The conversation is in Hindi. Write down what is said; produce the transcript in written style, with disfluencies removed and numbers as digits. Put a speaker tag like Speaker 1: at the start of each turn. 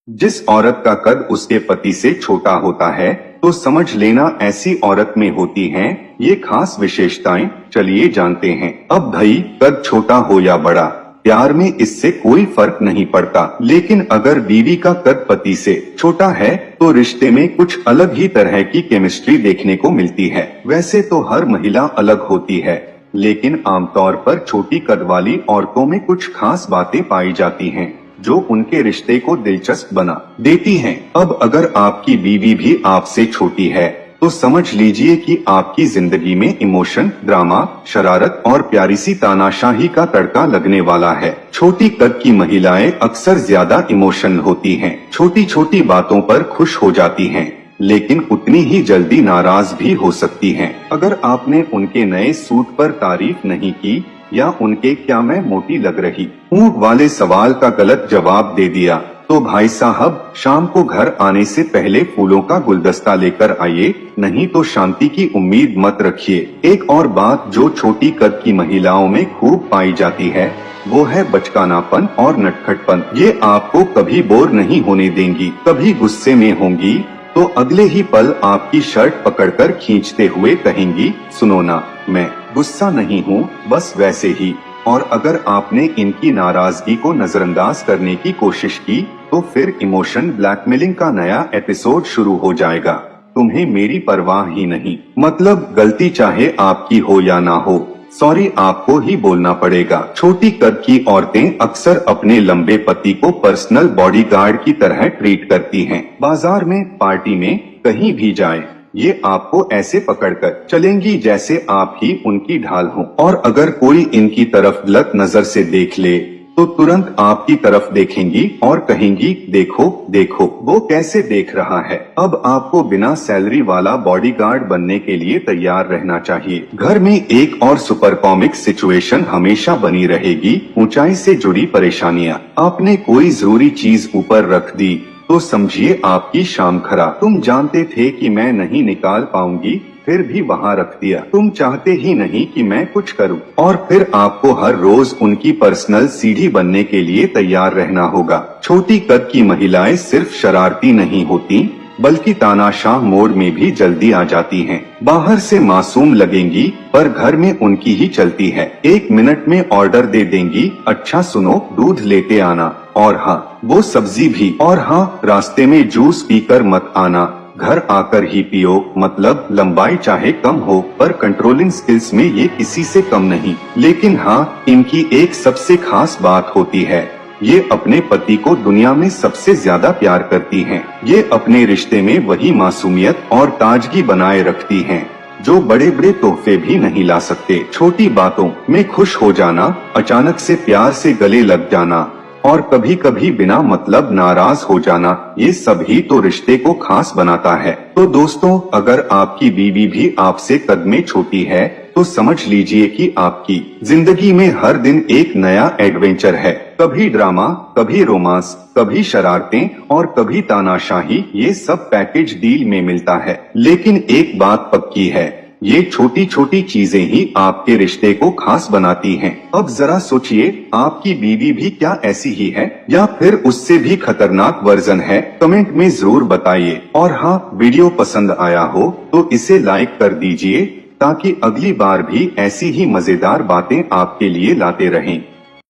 Speaker 1: जिस औरत का कद उसके पति से छोटा होता है तो समझ लेना ऐसी औरत में होती हैं ये खास विशेषताएं। चलिए जानते हैं। अब भाई कद छोटा हो या बड़ा, प्यार में इससे कोई फर्क नहीं पड़ता, लेकिन अगर बीवी का कद पति से छोटा है तो रिश्ते में कुछ अलग ही तरह की केमिस्ट्री देखने को मिलती है। वैसे तो हर महिला अलग होती है, लेकिन आमतौर पर छोटी कद वाली औरतों में कुछ खास बातें पाई जाती हैं जो उनके रिश्ते को दिलचस्प बना देती हैं। अब अगर आपकी बीवी भी आपसे छोटी है तो समझ लीजिए कि आपकी जिंदगी में इमोशन, ड्रामा, शरारत और प्यारी सी तानाशाही का तड़का लगने वाला है। छोटी कद की महिलाएं अक्सर ज्यादा इमोशनल होती हैं, छोटी छोटी बातों पर खुश हो जाती हैं, लेकिन उतनी ही जल्दी नाराज भी हो सकती हैं। अगर आपने उनके नए सूट पर तारीफ नहीं की या उनके क्या मैं मोटी लग रही हूँ वाले सवाल का गलत जवाब दे दिया तो भाई साहब शाम को घर आने से पहले फूलों का गुलदस्ता लेकर आइए, नहीं तो शांति की उम्मीद मत रखिए। एक और बात जो छोटी कद की महिलाओं में खूब पाई जाती है वो है बचकानापन और नटखटपन। ये आपको कभी बोर नहीं होने देंगी। कभी गुस्से में होंगी तो अगले ही पल आपकी शर्ट पकड़कर खींचते हुए कहेंगी, सुनो ना, मैं गुस्सा नहीं हूँ, बस वैसे ही। और अगर आपने इनकी नाराजगी को नजरअंदाज करने की कोशिश की तो फिर इमोशन ब्लैकमेलिंग का नया एपिसोड शुरू हो जाएगा। तुम्हें मेरी परवाह ही नहीं, मतलब गलती चाहे आपकी हो या ना हो, सॉरी आपको ही बोलना पड़ेगा। छोटी कद की औरतें अक्सर अपने लंबे पति को पर्सनल बॉडीगार्ड की तरह ट्रीट करती हैं। बाजार में, पार्टी में, कहीं भी जाए ये आपको ऐसे पकड़कर चलेंगी जैसे आप ही उनकी ढाल हो। और अगर कोई इनकी तरफ गलत नजर से देख ले तो तुरंत आपकी तरफ देखेंगी और कहेंगी, देखो देखो वो कैसे देख रहा है। अब आपको बिना सैलरी वाला बॉडीगार्ड बनने के लिए तैयार रहना चाहिए। घर में एक और सुपर कॉमिक सिचुएशन हमेशा बनी रहेगी, ऊंचाई से जुड़ी परेशानियां। आपने कोई जरूरी चीज ऊपर रख दी तो समझिए आपकी शाम खराब। तुम जानते थे कि मैं नहीं निकाल पाऊंगी, फिर भी वहाँ रख दिया। तुम चाहते ही नहीं कि मैं कुछ करूं, और फिर आपको हर रोज उनकी पर्सनल सीढ़ी बनने के लिए तैयार रहना होगा। छोटी कद की महिलाएं सिर्फ शरारती नहीं होती, बल्कि तानाशाह मोड में भी जल्दी आ जाती हैं। बाहर से मासूम लगेंगी पर घर में उनकी ही चलती है। 1 मिनट में ऑर्डर दे देंगी, अच्छा सुनो दूध लेते आना, और हाँ वो सब्जी भी, और हाँ रास्ते में जूस पीकर मत आना, घर आकर ही पियो। मतलब लंबाई चाहे कम हो पर कंट्रोलिंग स्किल्स में ये किसी से कम नहीं। लेकिन हाँ, इनकी एक सबसे खास बात होती है, ये अपने पति को दुनिया में सबसे ज्यादा प्यार करती हैं। ये अपने रिश्ते में वही मासूमियत और ताजगी बनाए रखती हैं जो बड़े बड़े तोहफे भी नहीं ला सकते। छोटी बातों में खुश हो जाना, अचानक से प्यार से गले लग जाना और कभी कभी बिना मतलब नाराज हो जाना, ये सब ही तो रिश्ते को खास बनाता है। तो दोस्तों, अगर आपकी बीवी भी आपसे कद में छोटी है तो समझ लीजिए कि आपकी जिंदगी में हर दिन एक नया एडवेंचर है। कभी ड्रामा, कभी रोमांस, कभी शरारतें और कभी तानाशाही, ये सब पैकेज डील में मिलता है। लेकिन एक बात पक्की है, ये छोटी छोटी चीजें ही आपके रिश्ते को खास बनाती हैं। अब जरा सोचिए, आपकी बीवी भी क्या ऐसी ही है या फिर उससे भी खतरनाक वर्जन है? कमेंट में जरूर बताइए। और हाँ, वीडियो पसंद आया हो तो इसे लाइक कर दीजिए ताकि अगली बार भी ऐसी ही मजेदार बातें आपके लिए लाते रहें।